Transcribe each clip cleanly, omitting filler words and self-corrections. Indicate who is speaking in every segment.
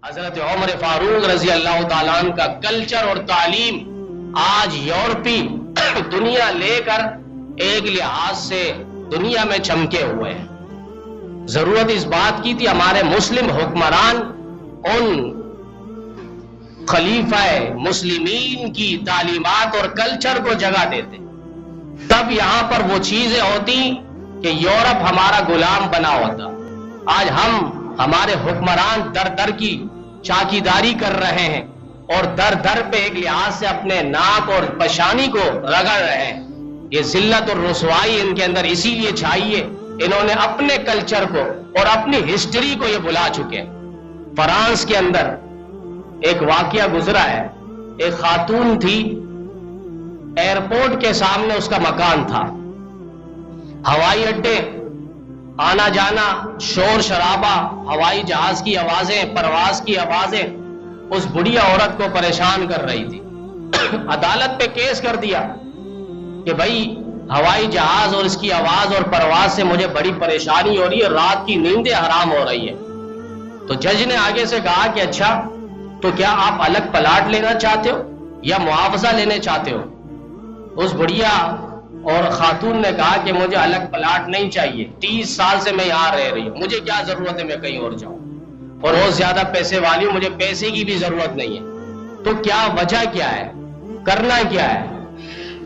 Speaker 1: حضرت عمر فاروق رضی اللہ تعالیٰ عنہ کا کلچر اور تعلیم آج یورپی دنیا لے کر ایک لحاظ سے دنیا میں چمکے ہوئے ہیں۔ ضرورت اس بات کی تھی ہمارے مسلم حکمران ان خلیفہ مسلمین کی تعلیمات اور کلچر کو جگہ دیتے، تب یہاں پر وہ چیزیں ہوتی کہ یورپ ہمارا غلام بنا ہوتا۔ آج ہمارے حکمران در در کی چاکیداری کر رہے ہیں اور در در پہ ایک لحاظ سے اپنے ناک اور پیشانی کو رگڑ رہے ہیں۔ یہ ذلت اور رسوائی ان کے اندر اسی لیے چھائی ہے، انہوں نے اپنے کلچر کو اور اپنی ہسٹری کو یہ بھلا چکے ہیں۔ فرانس کے اندر ایک واقعہ گزرا ہے، ایک خاتون تھی، ایئرپورٹ کے سامنے اس کا مکان تھا، ہوائی اڈے آنا جانا، شور شرابہ، ہوائی جہاز کی آوازیں، پرواز کی آوازیں اس بڑھیا عورت کو پریشان کر رہی تھی۔ عدالت پہ کیس کر دیا کہ بھائی ہوائی جہاز اور اس کی آواز اور پرواز سے مجھے بڑی پریشانی ہو رہی ہے، رات کی نیندیں حرام ہو رہی ہے۔ تو جج نے آگے سے کہا کہ اچھا تو کیا آپ الگ پلاٹ لینا چاہتے ہو یا معاوضہ لینے چاہتے ہو؟ اس بڑھیا اور خاتون نے کہا کہ مجھے الگ پلاٹ نہیں چاہیے، 30 سال سے میں یہاں رہ رہی ہوں، مجھے کیا ضرورت ہے میں کہیں اور جاؤں، اور بہت زیادہ پیسے والی ہوں، مجھے پیسے کی بھی ضرورت نہیں ہے۔ تو کیا وجہ کیا ہے، کرنا کیا ہے؟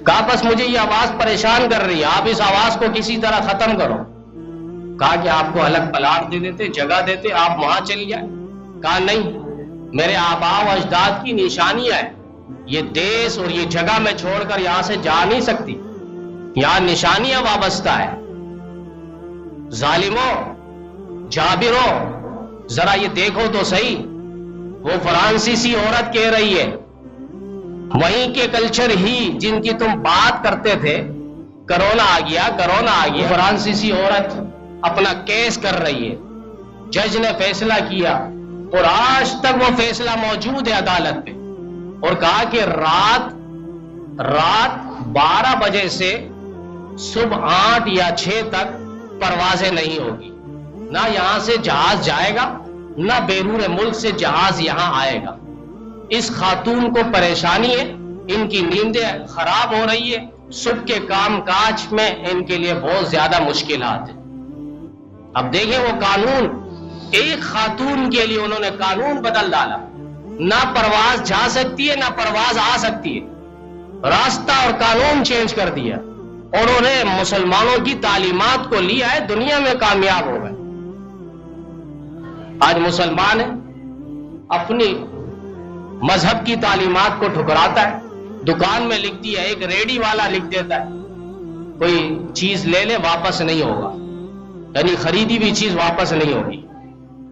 Speaker 1: کہا بس مجھے یہ آواز پریشان کر رہی ہے، آپ اس آواز کو کسی طرح ختم کرو۔ کہا کہ آپ کو الگ پلاٹ دے دیتے، جگہ دیتے، آپ وہاں چل جائیں۔ کہا نہیں، میرے آباء و اجداد کی نشانیاں ہیں، یہ دیس اور یہ جگہ میں چھوڑ کر یہاں سے جا نہیں سکتی، یہاں نشانیاں وابستہ ہے۔ ظالموں، جابروں، ذرا یہ دیکھو تو صحیح، وہ فرانسیسی عورت کہہ رہی ہے وہیں کے کلچر ہی جن کی تم بات کرتے تھے، کرونا آ گیا، فرانسیسی عورت اپنا کیس کر رہی ہے، جج نے فیصلہ کیا اور آج تک وہ فیصلہ موجود ہے عدالت پہ، اور کہا کہ رات 12 بجے سے صبح 8 یا 6 تک پروازیں نہیں ہوگی، نہ یہاں سے جہاز جائے گا، نہ بیرون ملک سے جہاز یہاں آئے گا۔ اس خاتون کو پریشانی ہے، ان کی نیندیں خراب ہو رہی ہے، صبح کے کام کاج میں ان کے لیے بہت زیادہ مشکلات ہیں۔ اب دیکھیں وہ قانون، ایک خاتون کے لیے انہوں نے قانون بدل ڈالا، نہ پرواز جا سکتی ہے نہ پرواز آ سکتی ہے، راستہ اور قانون چینج کر دیا، اور انہوں نے مسلمانوں کی تعلیمات کو لیا ہے، دنیا میں کامیاب ہو گئے۔ آج مسلمان ہے، اپنی مذہب کی تعلیمات کو ٹھکراتا ہے، دکان میں لکھ دیا، ایک ریڈی والا لکھ دیتا ہے کوئی چیز لے لے واپس نہیں ہوگا، یعنی خریدی ہوئی چیز واپس نہیں ہوگی۔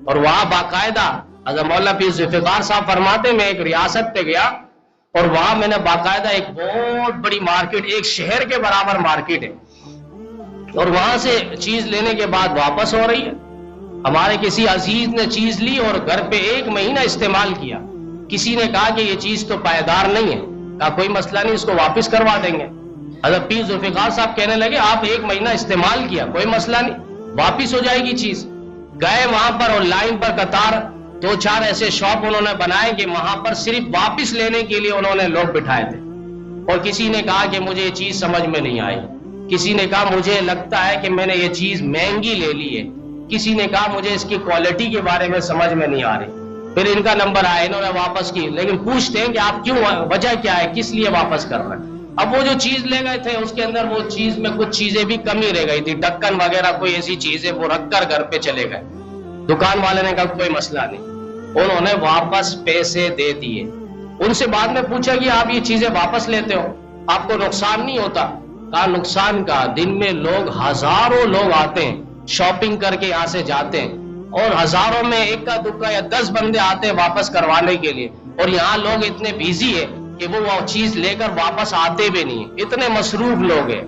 Speaker 1: اور وہاں باقاعدہ حضرت مولانا پیر ذوالفقار صاحب فرماتے میں ایک ریاست پہ گیا اور وہاں میں نے باقاعدہ ایک بہت بڑی مارکیٹ، ایک شہر کے برابر مارکیٹ ہے، اور وہاں سے چیز لینے کے بعد واپس ہو رہی ہے۔ ہمارے کسی عزیز نے چیز لی اور گھر پہ 1 مہینہ استعمال کیا، کسی نے کہا کہ یہ چیز تو پائیدار نہیں ہے، کہا کوئی مسئلہ نہیں، اس کو واپس کروا دیں گے۔ حضرت پیر ذوالفقار صاحب کہنے لگے آپ 1 مہینہ استعمال کیا، کوئی مسئلہ نہیں، واپس ہو جائے گی چیز۔ گئے وہاں پر اور لائن پر قطار 2-4 ایسے شاپ انہوں نے بنائے کہ وہاں پر صرف واپس لینے کے لیے انہوں نے لوگ بٹھائے تھے، اور کسی نے کہا کہ مجھے یہ چیز سمجھ میں نہیں آئی، کسی نے کہا مجھے لگتا ہے کہ میں نے یہ چیز مہنگی لے لی ہے، کسی نے کہا مجھے اس کی کوالٹی کے بارے میں سمجھ میں نہیں آ رہی۔ پھر ان کا نمبر آیا، انہوں نے واپس کی، لیکن پوچھتے ہیں کہ آپ کیوں، وجہ کیا ہے، کس لیے واپس کر رہے ہیں؟ اب وہ جو چیز لے گئے تھے اس کے اندر وہ چیز میں کچھ چیزیں بھی کمی رہ گئی تھی، ڈھکن وغیرہ کوئی ایسی چیزیں وہ رکھ کر گھر پہ چلے گئے۔ دکان والے نے کہا کوئی مسئلہ نہیں، انہوں نے واپس پیسے دے دیے۔ ان سے بعد میں پوچھا کہ آپ یہ چیزیں واپس لیتے ہو، آپ کو نقصان نہیں ہوتا؟ کہا نقصان کا، دن میں لوگ ہزاروں لوگ آتے ہیں، شاپنگ کر کے یہاں سے جاتے ہیں، اور ہزاروں میں 1 کا 2 کا یا 10 بندے آتے ہیں واپس کروانے کے لیے، اور یہاں لوگ اتنے بیزی ہے کہ وہ چیز لے کر واپس آتے بھی نہیں، اتنے مصروف لوگ ہیں۔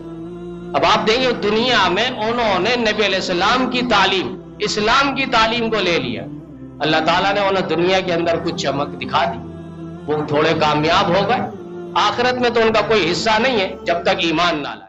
Speaker 1: اب آپ دیکھیں دنیا میں انہوں نے نبی علیہ السلام کی تعلیم، اسلام کی تعلیم کو لے لیا، اللہ تعالیٰ نے انہیں دنیا کے اندر کچھ چمک دکھا دی، وہ تھوڑے کامیاب ہو گئے، آخرت میں تو ان کا کوئی حصہ نہیں ہے جب تک ایمان نہ لائے۔